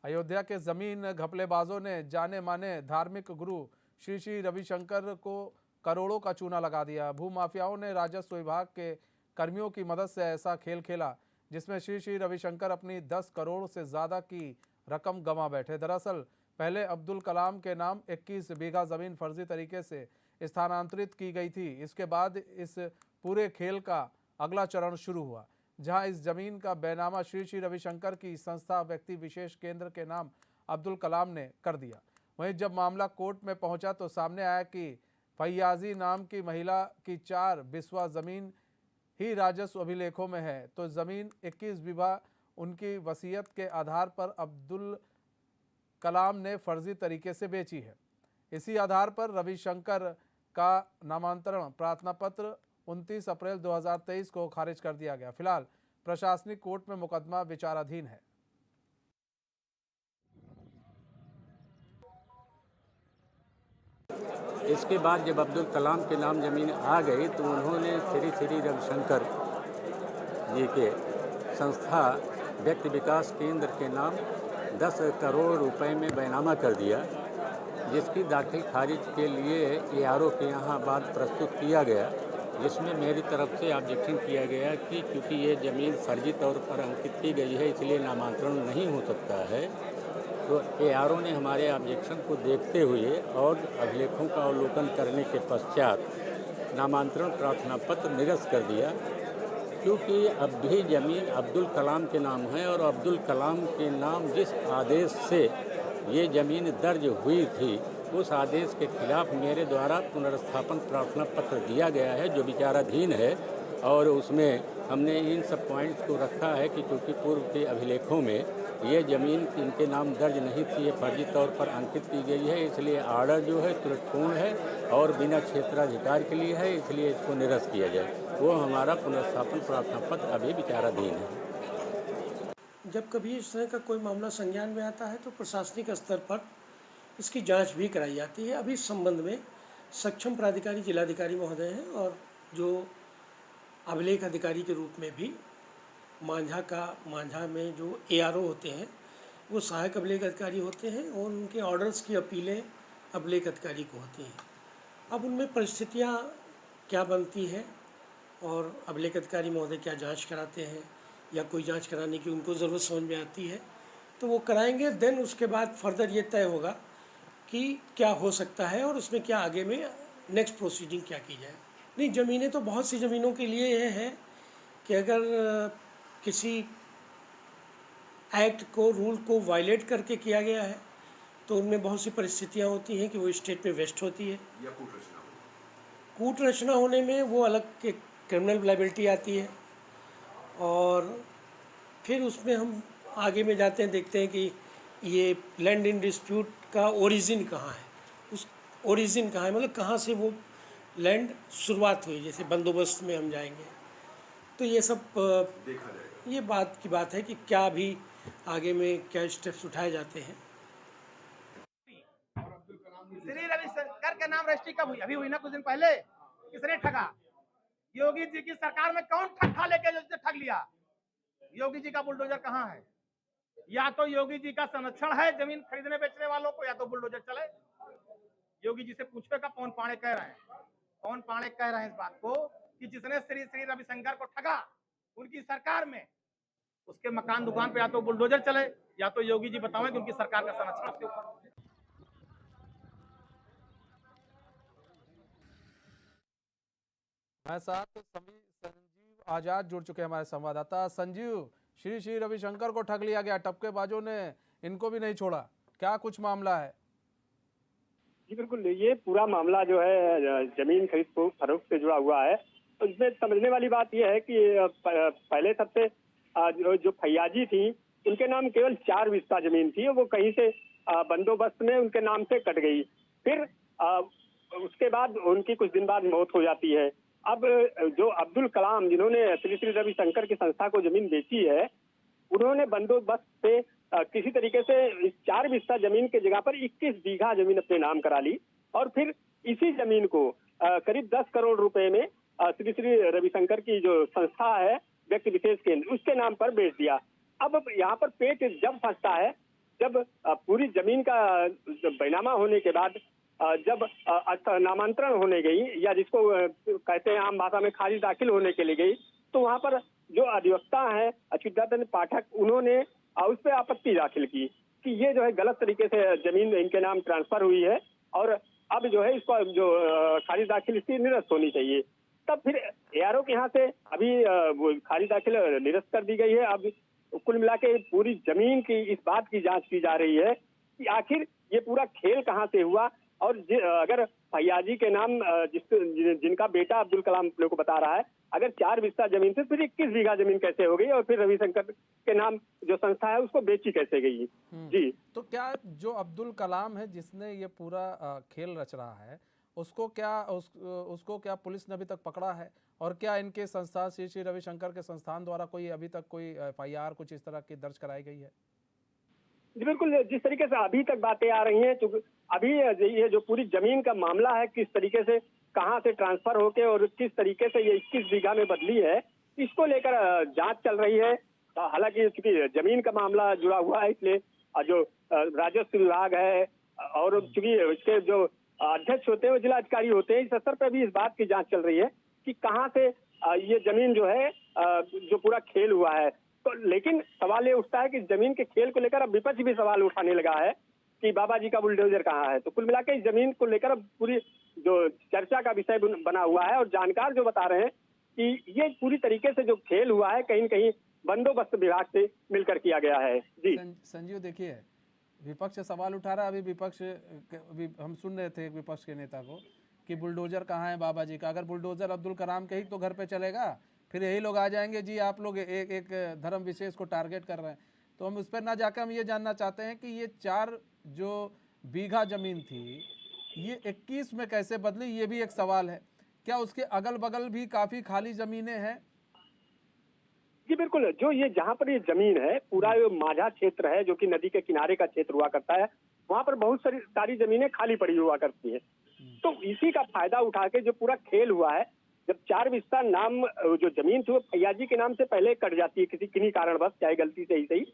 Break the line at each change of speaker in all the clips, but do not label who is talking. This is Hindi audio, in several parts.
अयोध्या के जमीन घपलेबाजों ने जाने माने धार्मिक गुरु श्री श्री रविशंकर को करोड़ों का चूना लगा दिया। भूमाफियाओं ने राजस्व विभाग के कर्मियों की मदद से ऐसा खेल खेला जिसमें श्री श्री रविशंकर अपनी 10 करोड़ से ज्यादा की रकम गंवा बैठे। दरअसल पहले अब्दुल कलाम के नाम 21 बीघा जमीन फर्जी तरीके से स्थानांतरित की गई थी। इसके बाद इस पूरे खेल का अगला चरण शुरू हुआ, जहां इस जमीन का बैनामा श्री श्री रविशंकर की संस्था व्यक्ति विशेष केंद्र के नाम अब्दुल कलाम ने कर दिया। वहीं जब मामला कोर्ट में पहुंचा तो सामने आया कि फैयाजी नाम की महिला की 4 बिस्वा जमीन ही राजस्व अभिलेखों में है, तो जमीन 21 बीघा उनकी वसीयत के आधार पर अब्दुल कलाम ने फर्जी तरीके से बेची है। इसी आधार पर रविशंकर का नामांतरण प्रार्थना पत्र 29 अप्रैल 2023 को खारिज कर दिया गया। फिलहाल प्रशासनिक कोर्ट में मुकदमा विचाराधीन है।
इसके बाद जब अब्दुल कलाम के नाम ज़मीन आ गई तो उन्होंने श्री श्री रविशंकर जी के संस्था व्यक्ति विकास केंद्र के नाम 10 करोड़ रुपए में बैनामा कर दिया, जिसकी दाखिल खारिज के लिए ARO के यहाँ बाद प्रस्तुत किया गया, जिसमें मेरी तरफ से ऑब्जेक्शन किया गया कि क्योंकि ये ज़मीन फर्जी तौर पर अंकित की गई है इसलिए नामांतरण नहीं हो सकता है। तो ARO ने हमारे ऑब्जेक्शन को देखते हुए और अभिलेखों का अवलोकन करने के पश्चात नामांतरण प्रार्थना पत्र निरस्त कर दिया, क्योंकि अब भी ज़मीन अब्दुल कलाम के नाम है और अब्दुल कलाम के नाम जिस आदेश से ये ज़मीन दर्ज हुई थी उस आदेश के खिलाफ मेरे द्वारा पुनर्स्थापन प्रार्थना पत्र दिया गया है, जो विचाराधीन है। और उसमें हमने इन सब पॉइंट्स को रखा है कि क्योंकि पूर्व के अभिलेखों में ये ज़मीन इनके नाम दर्ज नहीं थी, ये फर्जी तौर पर अंकित की गई है, इसलिए आर्डर जो है त्रुटिपूर्ण है और बिना क्षेत्राधिकार के लिए है, इसलिए इसको निरस्त किया जाए। वो हमारा पुनर्स्थापन प्रार्थना पत्र अभी विचाराधीन है।
जब कभी इस तरह का कोई मामला संज्ञान में आता है तो प्रशासनिक स्तर पर इसकी जांच भी कराई जाती है। अभी इस संबंध में सक्षम प्राधिकारी जिलाधिकारी महोदय हैं और जो अभिलेख अधिकारी के रूप में भी मांझा में जो ARO होते हैं वो सहायक अभिलेख अधिकारी होते हैं और उनके ऑर्डर्स की अपीलें अभिलेख अधिकारी को होती हैं। अब उनमें परिस्थितियाँ क्या बनती हैं और अभिलेख अधिकारी महोदय क्या जांच कराते हैं या कोई जांच कराने की उनको ज़रूरत समझ में आती है तो वो कराएंगे। देन उसके बाद फर्दर ये तय होगा कि क्या हो सकता है और उसमें क्या आगे में नेक्स्ट प्रोसीडिंग क्या की जाए। नहीं, ज़मीनें तो बहुत सी ज़मीनों के लिए ये है कि अगर किसी एक्ट को रूल को वायलेट करके किया गया है तो उनमें बहुत सी परिस्थितियाँ होती हैं कि वो स्टेट में वेस्ट होती है
या
कूट रचना होने में वो अलग के क्रिमिनल लायबिलिटी आती है। और फिर उसमें हम आगे में जाते हैं, देखते हैं कि ये लैंड इन डिस्प्यूट का ओरिजिन कहाँ है, उस ओरिजिन कहाँ है, मतलब कहाँ से वो लैंड शुरुआत हुई। जैसे बंदोबस्त में हम जाएंगे तो ये सब
देखा जाएगा।
ये बात की बात है कि क्या भी आगे में क्या स्टेप्स उठाए जाते हैं।
श्री रविशंकर के नाम रजिस्ट्री कब हुई? अभी हुई ना, कुछ दिन पहले। किसने ठगा? योगी जी की सरकार में कौन ठग लेके जो ठग लिया? योगी जी का बुलडोजर कहाँ है? या तो योगी जी का संरक्षण है जमीन खरीदने बेचने वालों को, या तो बुलडोजर चले। योगी जी से पूछेगा कौन पाणे कह रहे हैं, कौन पाणे कह रहे हैं इस बात को कि जिसने श्री श्री रविशंकर को ठगा उनकी सरकार में, उसके मकान दुकान पे या तो बुलडोजर चले या तो योगी जी बताएं कि उनकी सरकार का संरक्षण उसके ऊपर।
हमारे साथ संजीव आजाद जुड़ चुके हैं, हमारे संवाददाता। संजीव, श्री श्री रविशंकर को ठग लिया गया, टपकेबाजों ने इनको भी नहीं छोड़ा, क्या कुछ मामला है?
जी बिल्कुल, ये पूरा मामला जो है जमीन खरीद फरोख्त से जुड़ा हुआ है। तो इसमें समझने वाली बात यह है कि पहले सबसे जो फैयाजी थी उनके नाम केवल 4 बिस्सा जमीन थी, वो कहीं से बंदोबस्त में उनके नाम से कट गई। फिर उसके बाद उनकी कुछ दिन बाद मौत हो जाती है। अब जो अब्दुल कलाम जिन्होंने श्री श्री रविशंकर की संस्था को जमीन बेची है, उन्होंने बंदोबस्त से किसी तरीके से इस 4 बिस्सा जमीन के जगह पर 21 बीघा जमीन अपने नाम करा ली और फिर इसी जमीन को करीब 10 करोड़ रुपए में श्री श्री रविशंकर की जो संस्था है व्यक्ति विशेष केंद्र, उसके नाम पर बेच दिया। अब यहाँ पर पेच जब फंसता है जब पूरी जमीन का बैनामा होने के बाद जब नामांतरण होने गई, या जिसको कहते हैं आम भाषा में खारिज दाखिल होने के लिए गई, तो वहां पर जो अधिवक्ता है अच्युतानंद पाठक, उन्होंने उस पर आपत्ति दाखिल की कि ये जो है गलत तरीके से जमीन इनके नाम ट्रांसफर हुई है और अब जो है इसको जो खारिज दाखिल इसकी निरस्त होनी चाहिए। तब फिर एआरओ के यहाँ से अभी वो खारिज दाखिल निरस्त कर दी गई है। अब कुल मिला के पूरी जमीन की इस बात की जांच की जा रही है कि आखिर ये पूरा खेल कहाँ से हुआ, और अगर फैयाजी के नाम जिनका बेटा अब्दुल कलाम लोग को बता रहा है, अगर 4 बिस्सा जमीन थी, फिर 21 बीघा जमीन कैसे हो गई, और फिर रविशंकर के नाम जो संस्था है उसको बेची कैसे गई। जी,
तो क्या जो अब्दुल कलाम है जिसने ये पूरा खेल रच रहा है, उसको क्या पुलिस ने अभी तक पकड़ा है? और क्या इनके संस्थान श्री श्री रविशंकर के संस्थान द्वारा कोई अभी तक कोई एफआईआर कुछ इस तरह की दर्ज कराई गई है?
जी बिल्कुल, जिस तरीके से अभी तक बातें आ रही हैं, चूंकि अभी ये जो पूरी जमीन का मामला है, किस तरीके से कहां से ट्रांसफर होके और किस तरीके से ये 21 बीघा में बदली है, इसको लेकर जांच चल रही है। हालांकि चूंकि जमीन का मामला जुड़ा हुआ है, इसलिए जो राजस्व विभाग है और चूंकि इसके जो अध्यक्ष होते हैं वो जिलाधिकारी होते हैं, इस स्तर पर भी इस बात की जांच चल रही है कि कहाँ से ये जमीन जो है जो पूरा खेल हुआ है। तो लेकिन सवाल ये उठता है कि जमीन के खेल को लेकर अब विपक्ष भी सवाल उठाने लगा है कि बाबा जी का बुलडोजर कहाँ है। तो कुल मिलाकर इस जमीन को लेकर अब पूरी जो चर्चा का विषय बना हुआ है, और जानकार जो बता रहे हैं कि ये पूरी तरीके से जो खेल हुआ है कहीं न कहीं बंदोबस्त विभाग से मिलकर किया गया है। जी
संजीव, देखिए विपक्ष सवाल उठा रहा है। अभी हम सुन रहे थे एक विपक्ष के नेता को कि बुलडोजर कहाँ है बाबा जी का। अगर बुलडोजर अब्दुल कलाम के ही तो घर पे चलेगा, फिर यही लोग आ जाएंगे जी आप लोग एक धर्म विशेष को टारगेट कर रहे हैं। तो हम उस पर ना जाकर हम ये जानना चाहते हैं कि ये 4 जो बीघा जमीन थी ये 21 में कैसे बदली, ये भी एक सवाल है। क्या उसके अगल बगल भी काफी खाली जमीनें हैं?
जी बिल्कुल, जो ये जहाँ पर ये जमीन है, पूरा ये माझा क्षेत्र है जो कि नदी के किनारे का क्षेत्र हुआ करता है, वहाँ पर बहुत सारी जमीनें खाली पड़ी हुआ करती है। तो इसी का फायदा उठा के जो पूरा खेल हुआ है, जब 4 बिस्सा नाम जो जमीन थी वो फैयाजी के नाम से पहले कट जाती है किन्हीं कारणवश, चाहे गलती से ही सही,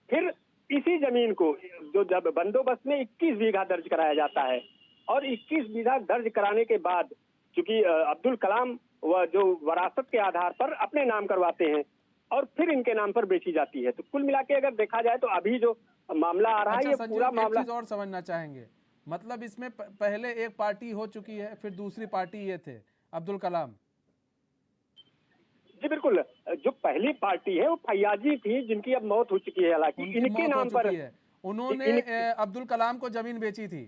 फिर इसी जमीन को जो जब बंदोबस्त में 21 बीघा दर्ज कराया जाता है, और 21 बीघा दर्ज कराने के बाद चूंकि अब्दुल कलाम वह जो वरासत के आधार पर अपने नाम करवाते हैं और फिर इनके नाम पर बेची जाती है। तो कुल मिला के अगर देखा जाए तो अभी जो मामला आ रहा है, ये पूरा मामला
एक चीज और समझना चाहेंगे, मतलब इसमें पहले एक पार्टी हो चुकी है, फिर दूसरी पार्टी ये थे अब्दुल कलाम।
जी बिल्कुल, जो पहली पार्टी है वो फैयाजी थी जिनकी अब मौत हो चुकी है, हालांकि इनके नाम पर
उन्होंने अब्दुल कलाम को जमीन बेची थी।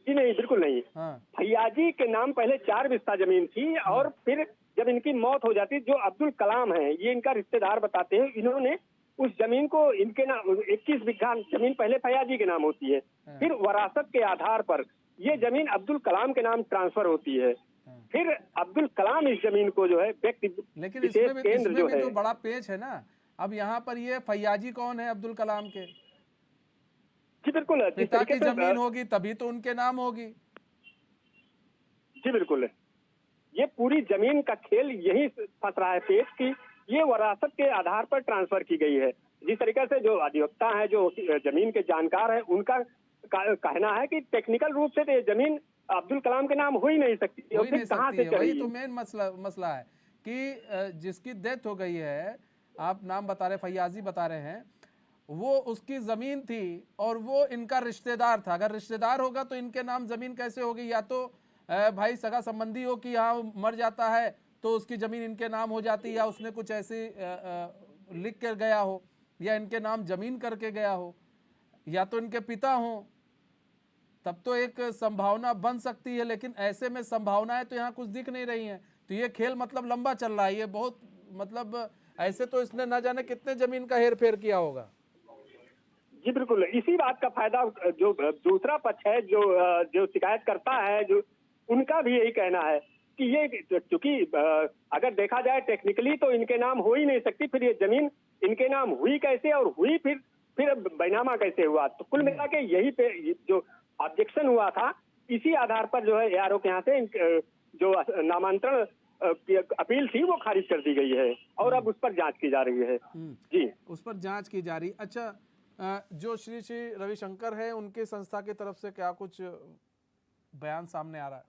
जी नहीं, बिल्कुल नहीं।
हाँ।
फैयाजी के नाम पहले 4 बिस्सा जमीन थी, और फिर जब इनकी मौत हो जाती, जो अब्दुल कलाम है ये इनका रिश्तेदार बताते हैं, इन्होंने उस जमीन को इनके नाम 21 बीघा जमीन पहले फैयाजी के नाम होती है, फिर वरासत के आधार पर ये जमीन अब्दुल कलाम के नाम ट्रांसफर होती है, फिर अब्दुल कलाम इस जमीन को जो है व्यक्ति
लेकिन इसमें भी तो बड़ा पेच है ना। अब यहाँ पर ये फैयाजी कौन है अब्दुल कलाम के?
जी बिल्कुल,
पिता की जमीन होगी तभी तो उनके नाम होगी।
जी बिल्कुल, ये पूरी जमीन का खेल यही फंस रहा है पेच की ये वरासत के आधार पर ट्रांसफर की गई है। जिस तरीके से जो अधिवक्ता है, जो जमीन के जानकार है, उनका कहना है कि टेक्निकल रूप से तो ये जमीन अब्दुल कलाम के नाम हो ही नहीं सकती, कहाँ से
वही तो मेन मसला है कि जिसकी डेथ हो गई है, आप नाम बता रहे फैयाजी बता रहे हैं, वो उसकी जमीन थी और वो इनका रिश्तेदार था। अगर रिश्तेदार होगा तो इनके नाम जमीन कैसे होगी? या तो भाई सगा संबंधी हो कि यहाँ मर जाता है तो उसकी जमीन इनके नाम हो जाती, या उसने कुछ ऐसी लिख कर गया हो, या इनके नाम जमीन करके गया हो, या तो इनके पिता हो, तब तो एक संभावना बन सकती है। लेकिन ऐसे में संभावनाएं तो यहाँ कुछ दिख नहीं रही हैं। तो ये खेल मतलब लंबा चल रहा है, ये बहुत मतलब ऐसे तो इसने ना जाने कितने जमीन का हेर फेर किया होगा।
जी बिल्कुल, इसी बात का फायदा जो दूसरा पक्ष है, जो शिकायत करता है, जो उनका भी यही कहना है कि ये चूंकि अगर देखा जाए टेक्निकली तो इनके नाम हो ही नहीं सकती, फिर ये जमीन इनके नाम हुई कैसे, और हुई फिर बैनामा कैसे हुआ। तो कुल मिला के यही पे जो ऑब्जेक्शन हुआ था, इसी आधार पर जो है एआरओ के यहाँ से जो नामांतरण अपील थी वो खारिज कर दी गई है, और अब उस पर जांच की जा रही है। जी,
उस पर जांच की जा रही। अच्छा, जो श्री श्री रविशंकर है उनकी संस्था की तरफ से क्या कुछ बयान सामने आ रहा है?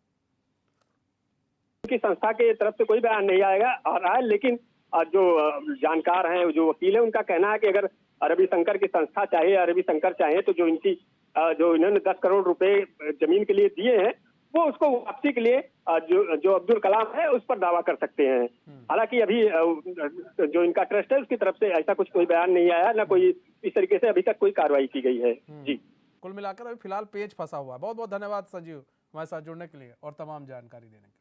उनकी संस्था की तरफ से कोई बयान नहीं आएगा आ रहा है, लेकिन जो जानकार हैं, जो वकील है, उनका कहना है कि अगर रविशंकर की संस्था चाहे या रविशंकर चाहे तो जो इन्होंने 10 करोड़ रुपए जमीन के लिए दिए हैं वो उसको वापसी के लिए जो अब्दुल कलाम है उस पर दावा कर सकते हैं। हालांकि अभी जो इनका ट्रस्ट है उसकी तरफ से ऐसा कोई बयान नहीं आया, ना कोई इस तरीके से अभी तक कोई कार्रवाई की गई है। जी,
कुल मिलाकर अभी फिलहाल पेज फंसा हुआ है। बहुत बहुत धन्यवाद संजीव हमारे साथ जुड़ने के लिए और तमाम जानकारी देने के लिए।